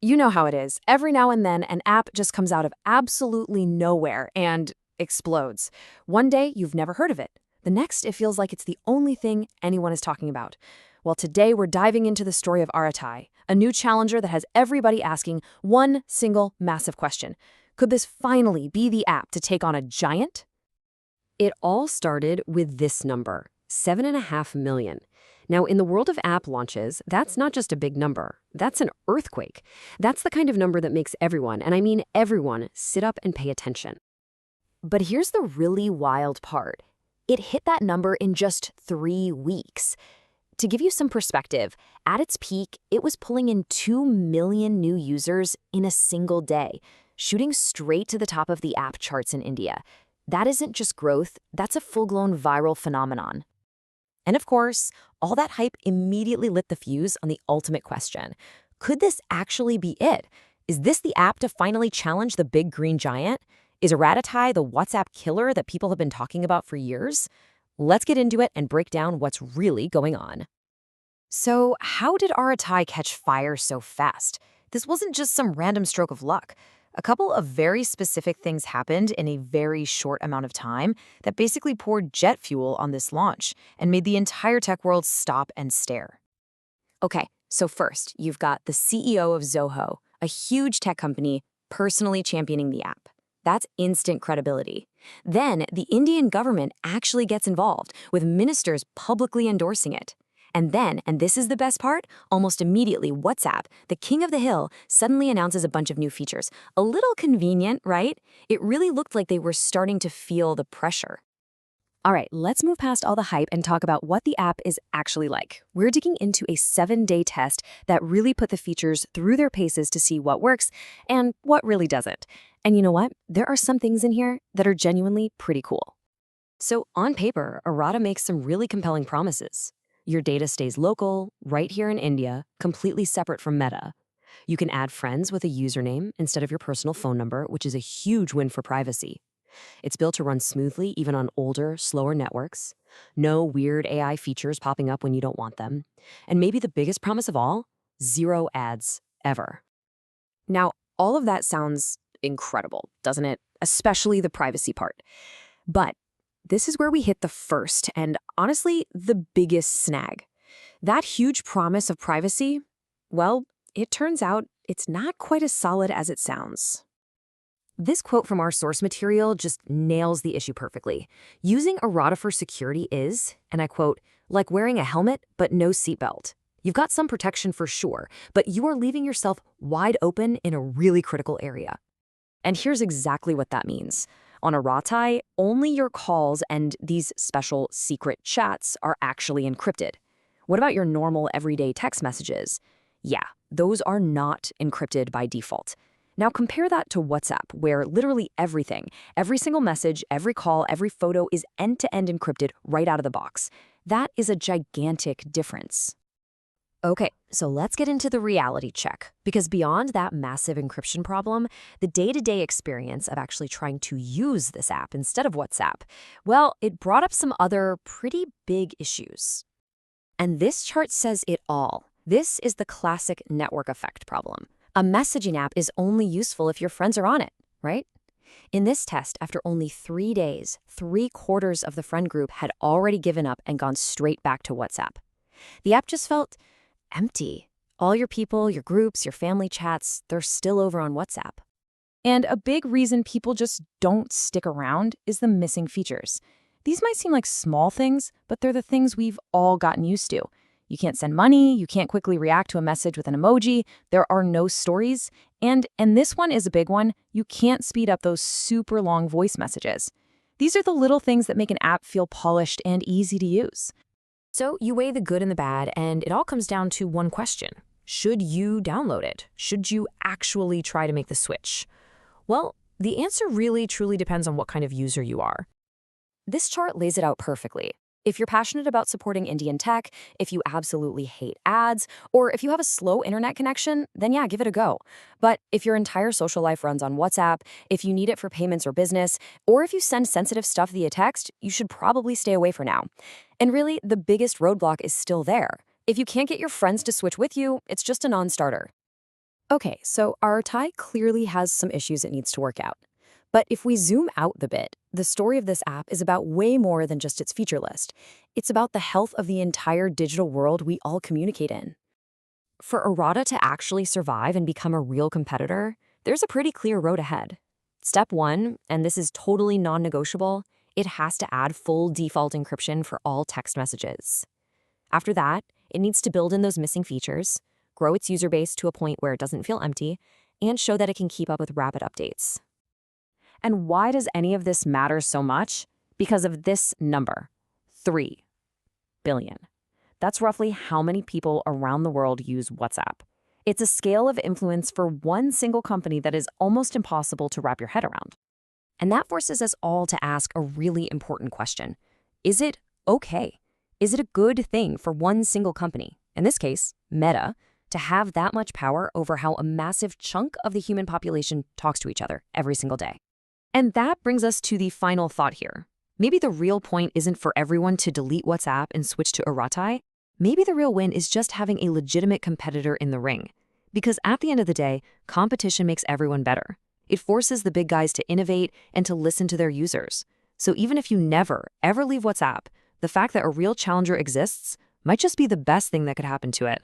You know how it is. Every now and then, an app just comes out of absolutely nowhere and explodes. One day, you've never heard of it. The next, it feels like it's the only thing anyone is talking about. Well, today we're diving into the story of Arattai, a new challenger that has everybody asking one single massive question. Could this finally be the app to take on a giant? It all started with this number, 7.5 million. Now, in the world of app launches, that's not just a big number. That's an earthquake. That's the kind of number that makes everyone, and I mean everyone, sit up and pay attention. But here's the really wild part. It hit that number in just 3 weeks. To give you some perspective, at its peak, it was pulling in 2 million new users in a single day, shooting straight to the top of the app charts in India. That isn't just growth, that's a full-blown viral phenomenon. And of course, all that hype immediately lit the fuse on the ultimate question. Could this actually be it? Is this the app to finally challenge the big green giant? Is Arattai the WhatsApp killer that people have been talking about for years? Let's get into it and break down what's really going on. So, how did Arattai catch fire so fast? This wasn't just some random stroke of luck. A couple of very specific things happened in a very short amount of time that basically poured jet fuel on this launch and made the entire tech world stop and stare. Okay, so first, you've got the CEO of Zoho, a huge tech company, personally championing the app. That's instant credibility. Then, the Indian government actually gets involved, with ministers publicly endorsing it. And then, and this is the best part, almost immediately, WhatsApp, the king of the hill, suddenly announces a bunch of new features. A little convenient, right? It really looked like they were starting to feel the pressure. All right, let's move past all the hype and talk about what the app is actually like. We're digging into a 7-day test that really put the features through their paces to see what works and what really doesn't. And you know what? There are some things in here that are genuinely pretty cool. So on paper, Arattai makes some really compelling promises. Your data stays local, right here in India, completely separate from Meta. You can add friends with a username instead of your personal phone number, which is a huge win for privacy. It's built to run smoothly even on older, slower networks. No weird AI features popping up when you don't want them. And maybe the biggest promise of all, 0 ads ever. Now, all of that sounds incredible, doesn't it? Especially the privacy part. But this is where we hit the first and, honestly, the biggest snag. That huge promise of privacy, well, it turns out it's not quite as solid as it sounds. This quote from our source material just nails the issue perfectly. Using Arattai for security is, and I quote, like wearing a helmet but no seatbelt. You've got some protection for sure, but you are leaving yourself wide open in a really critical area. And here's exactly what that means. On Arattai, only your calls and these special secret chats are actually encrypted. What about your normal everyday text messages? Yeah, those are not encrypted by default. Now compare that to WhatsApp, where literally everything, every single message, every call, every photo is end-to-end encrypted right out of the box. That is a gigantic difference. Okay, so let's get into the reality check, because beyond that massive encryption problem, the day-to-day experience of actually trying to use this app instead of WhatsApp, well, it brought up some other pretty big issues. And this chart says it all. This is the classic network effect problem. A messaging app is only useful if your friends are on it, right? In this test, after only 3 days, 3/4 of the friend group had already given up and gone straight back to WhatsApp. The app just felt empty. All your people, your groups, your family chats, they're still over on WhatsApp. And a big reason people just don't stick around is the missing features. These might seem like small things, but they're the things we've all gotten used to. You can't send money, you can't quickly react to a message with an emoji, there are no stories, and this one is a big one, you can't speed up those super long voice messages. These are the little things that make an app feel polished and easy to use. So you weigh the good and the bad, and it all comes down to one question. Should you download it? Should you actually try to make the switch? Well, the answer really truly depends on what kind of user you are. This chart lays it out perfectly. If you're passionate about supporting Indian tech, if you absolutely hate ads, or if you have a slow internet connection, then yeah, give it a go. But if your entire social life runs on WhatsApp, if you need it for payments or business, or if you send sensitive stuff via text, you should probably stay away for now. And really, the biggest roadblock is still there. If you can't get your friends to switch with you, it's just a non-starter. Okay, so Arattai clearly has some issues it needs to work out. But if we zoom out the bit, the story of this app is about way more than just its feature list. It's about the health of the entire digital world we all communicate in. For Errata to actually survive and become a real competitor, there's a pretty clear road ahead. Step one, and this is totally non-negotiable, it has to add full default encryption for all text messages. After that, it needs to build in those missing features, grow its user base to a point where it doesn't feel empty, and show that it can keep up with rapid updates. And why does any of this matter so much? Because of this number, 3 billion. That's roughly how many people around the world use WhatsApp. It's a scale of influence for one single company that is almost impossible to wrap your head around. And that forces us all to ask a really important question. Is it okay? Is it a good thing for one single company, in this case, Meta, to have that much power over how a massive chunk of the human population talks to each other every single day? And that brings us to the final thought here. Maybe the real point isn't for everyone to delete WhatsApp and switch to Arattai. Maybe the real win is just having a legitimate competitor in the ring. Because at the end of the day, competition makes everyone better. It forces the big guys to innovate and to listen to their users. So even if you never, ever leave WhatsApp, the fact that a real challenger exists might just be the best thing that could happen to it.